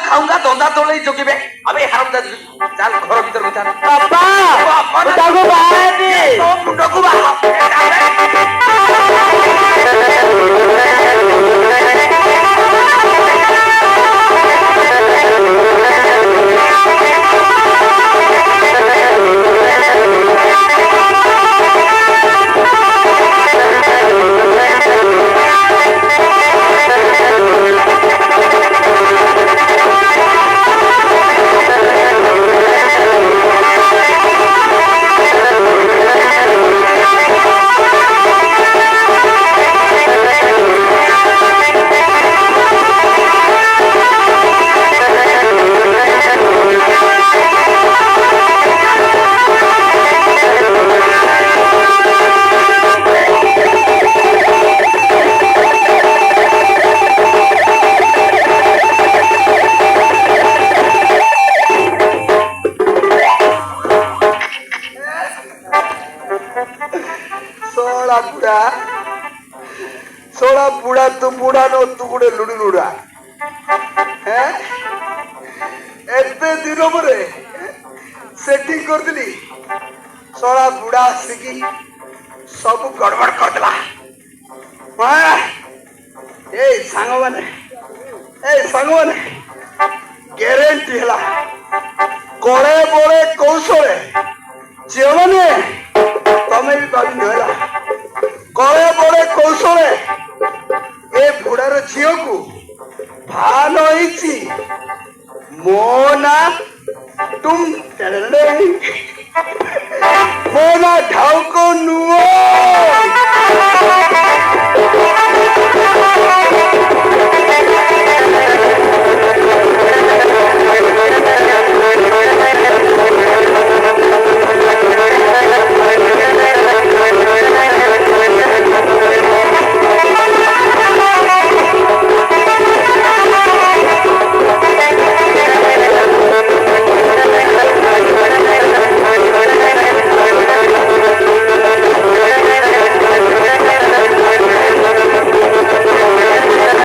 खाऊंगा धंधा तोड़े जोगिबे अबे हरामदा चल घर भीतर में चल बाबा मुंडा को बाहर तो मुंडो को बाहर सोला बुढ़ा तू बुढ़ा नो तू गुड़े लुड़ी लुड़ा हैं एते दिनों मरे सेटिंग कर दिली सोला बुढ़ा आसिकी सब गड़बड़ कर दिला ए सांगवाने ग्यारंटी हला कोड़े बोले कौशले जेवने तमे भी भाभी नहला कोड़े बोले कौशले ए बुढ़ार झील को भालो मो ना तुम